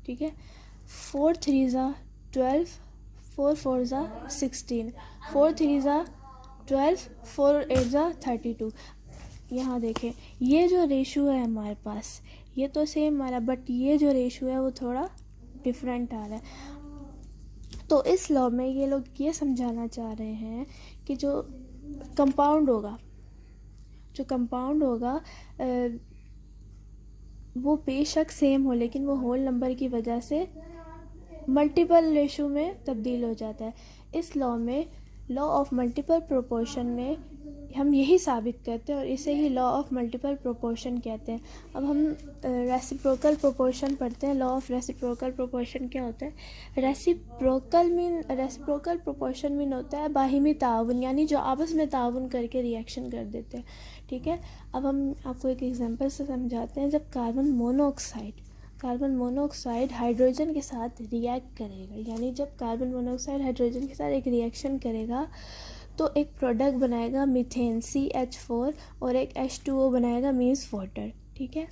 ठीक है। 4 3 ज़ा 12, 4 4 ज़ा 16, 4 3 ज़ा 12, 4 8 ज़ा 32। यहाँ देखें, ये जो रेशो है हमारे पास, ये तो सेम आ रहा है, बट ये जो रेशो है वो थोड़ा डिफरेंट आ रहा है। तो इस लॉ में ये लोग ये समझाना चाह रहे हैं कि जो कंपाउंड होगा वो बेशक सेम हो, लेकिन वो होल नंबर की वजह से मल्टीपल रेशो में तब्दील हो जाता है। इस लॉ में, लॉ ऑफ मल्टीपल प्रोपोर्शन में हम यही साबित करते हैं और इसे ही लॉ ऑफ मल्टीपल प्रोपोर्शन कहते हैं। अब हम रेसिप्रोकल प्रोपोर्शन पढ़ते हैं। लॉ ऑफ रेसिप्रोकल प्रोपोर्शन क्या होता है? रेसिप्रोकल प्रोपोर्शन मीन होता है बाहिमी ताउन, यानी जो आपस में ताउन करके रिएक्शन कर देते हैं। ठीक है। अब हम आपको एक एग्जांपल से समझाते हैं। जब कार्बन मोनोऑक्साइड हाइड्रोजन के साथ रिएक्ट करेगा, यानी जब कार्बन मोनोऑक्साइड हाइड्रोजन के साथ एक रिएक्शन करेगा तो एक प्रोडक्ट बनाएगा मीथेन CH4 और एक H2O बनाएगा, मीन्स वाटर। ठीक है।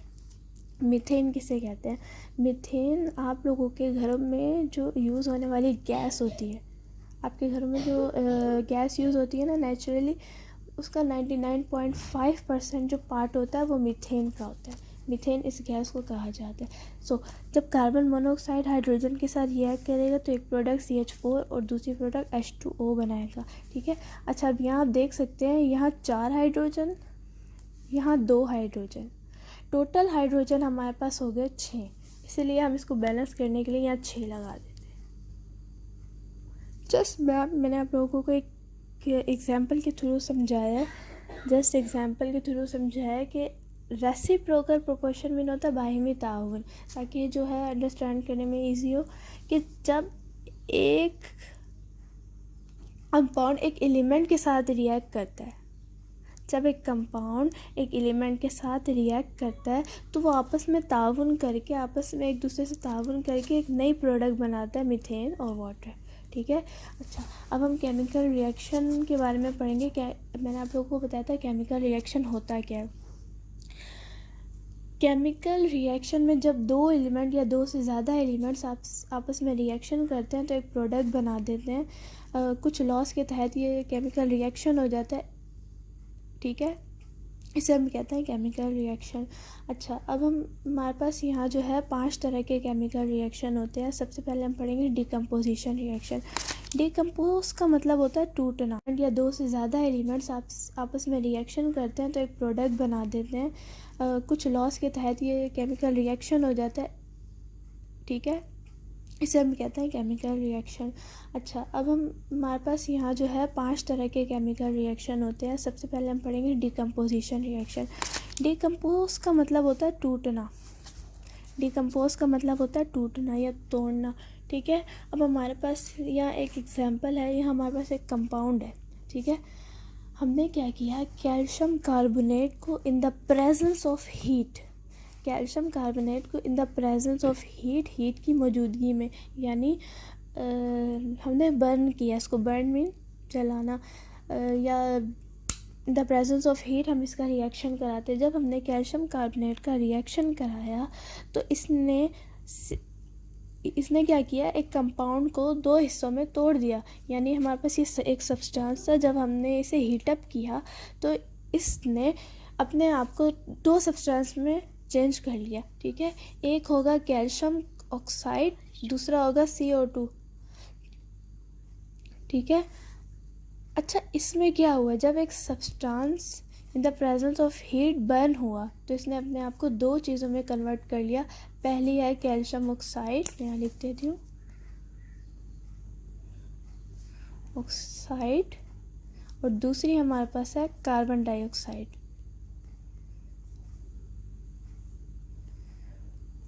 मीथेन किसे कहते हैं? मीथेन आप लोगों के घरों में जो यूज़ होने वाली गैस होती है, आपके घरों में जो गैस यूज़ होती है ना नेचुरली, उसका 99.5% जो पार्ट होता है वो मीथेन का होता है। मीथेन इस गैस को कहा जाता है। सो जब कार्बन मोनोऑक्साइड हाइड्रोजन के साथ रिएक्ट करेगा तो एक प्रोडक्ट CH4 और दूसरी प्रोडक्ट H2O बनाएगा। ठीक है। अच्छा, अब यहाँ आप देख सकते हैं, यहाँ 4 हाइड्रोजन, यहाँ 2 हाइड्रोजन, टोटल हाइड्रोजन हमारे पास हो गए 6। इसलिए हम इसको बैलेंस करने के लिए यहाँ 6 लगा देते हैं। जस्ट मैंने आप लोगों को एक एग्जाम्पल के थ्रू समझाया कि रेसिप्रोकल प्रोपोर्शन मीन होता है बाहिमी ताउन, ताकि जो है अंडरस्टैंड करने में इजी हो कि जब एक कंपाउंड एक एलिमेंट के साथ रिएक्ट करता है तो वो आपस में एक दूसरे से ताउन करके एक नई प्रोडक्ट बनाता है, मीथेन और वाटर। ठीक है। अच्छा, अब हम केमिकल रिएक्शन के बारे में पढ़ेंगे। मैंने आप लोगों को बताया था केमिकल रिएक्शन होता क्या है। केमिकल रिएक्शन में जब 2 एलिमेंट या 2 से ज़्यादा एलिमेंट्स आपस में रिएक्शन करते हैं तो एक प्रोडक्ट बना देते हैं। कुछ लॉस के तहत ये केमिकल रिएक्शन हो जाता है। ठीक है। इसे हम कहते हैं केमिकल रिएक्शन। अच्छा, अब हमारे पास यहाँ जो है 5 तरह के केमिकल रिएक्शन होते हैं। सबसे पहले हम पढ़ेंगे डिकम्पोजिशन रिएक्शन। डिकम्पोज का मतलब होता है टूटना। या 2 से ज़्यादा एलिमेंट्स आपस में रिएक्शन करते हैं तो एक प्रोडक्ट बना देते हैं। कुछ लॉस के तहत ये केमिकल रिएक्शन हो जाता है। ठीक है। इसे हम कहते हैं केमिकल रिएक्शन। अच्छा, अब हमारे पास यहाँ जो है 5 तरह के केमिकल रिएक्शन होते हैं। सबसे पहले हम पढ़ेंगे डिकम्पोजिशन रिएक्शन। डिकम्पोज का मतलब होता है टूटना या तोड़ना। ठीक है। अब हमारे पास यहाँ एक एग्जांपल है। यहाँ हमारे पास एक कंपाउंड है। ठीक है। हमने क्या किया, कैल्शियम कार्बोनेट को in the presence of heat heat की मौजूदगी में, यानी हमने बर्न किया इसको। बर्न मीन जलाना, या द प्रेजेंस ऑफ हीट हम इसका रिएक्शन कराते हैं। जब हमने कैल्शियम कार्बोनेट का रिएक्शन कराया तो इसने क्या किया, एक कंपाउंड को 2 हिस्सों में तोड़ दिया। यानी हमारे पास ये एक सब्सटेंस था, जब हमने इसे हीटअप किया तो इसने अपने आप को 2 सब्सटेंस में चेंज कर लिया। ठीक है। एक होगा कैल्शियम ऑक्साइड, दूसरा होगा CO2। ठीक है। अच्छा, इसमें क्या हुआ, जब एक substance in the presence of heat burn हुआ तो इसने अपने आप को 2 चीज़ों में कन्वर्ट कर लिया। पहली है कैल्शियम ऑक्साइड, यहाँ लिख देती हूँ, ऑक्साइड, और दूसरी हमारे पास है कार्बन डाइऑक्साइड।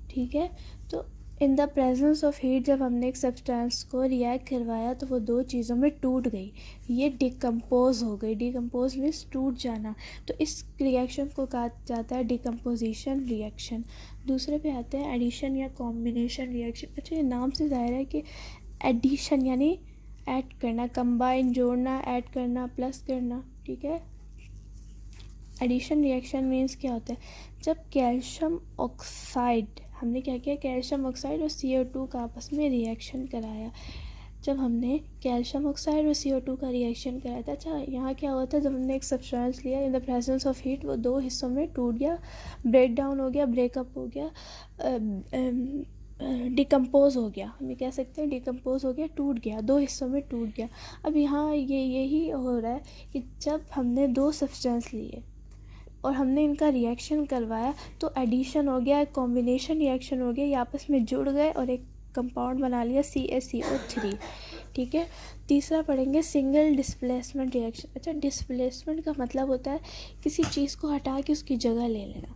ठीक है। तो in the presence of heat जब हमने एक सब्सटेंस को रिएक्ट करवाया तो वो 2 चीज़ों में टूट गई, ये डिकम्पोज हो गई। डिकम्पोज मीन्स टूट जाना। तो इस रिएक्शन को कहा जाता है डिकम्पोजिशन रिएक्शन। दूसरे पे आते हैं एडिशन या कॉम्बिनेशन रिएक्शन। अच्छा, ये नाम से ज़ाहिर है कि एडिशन यानी ऐड करना, कंबाइन, जोड़ना, ऐड करना, प्लस करना। ठीक है। एडिशन रिएक्शन मीन्स क्या होता है, जब कैल्शियम ऑक्साइड हमने क्या किया, कैल्शियम ऑक्साइड और CO2 का आपस में रिएक्शन कराया। जब हमने कैल्शियम ऑक्साइड और CO2 का रिएक्शन कराया था, अच्छा यहाँ क्या हुआ था, जब हमने एक सब्सटेंस लिया in the presence of heat, वो दो हिस्सों में टूट गया, ब्रेक डाउन हो गया, ब्रेकअप हो गया, डिकम्पोज हो गया, हम ये कह सकते हैं डिकम्पोज हो गया, टूट गया, दो हिस्सों में टूट गया। अब यहाँ यही हो रहा है कि जब हमने दो सब्सटेंस लिए और हमने इनका रिएक्शन करवाया तो एडिशन हो गया, एक कॉम्बिनेशन रिएक्शन हो गया, ये आपस में जुड़ गए और एक कंपाउंड बना लिया CaCO3। ठीक है, तीसरा पढ़ेंगे सिंगल डिस्प्लेसमेंट रिएक्शन। अच्छा, डिस्प्लेसमेंट का मतलब होता है किसी चीज़ को हटा के उसकी जगह ले लेना।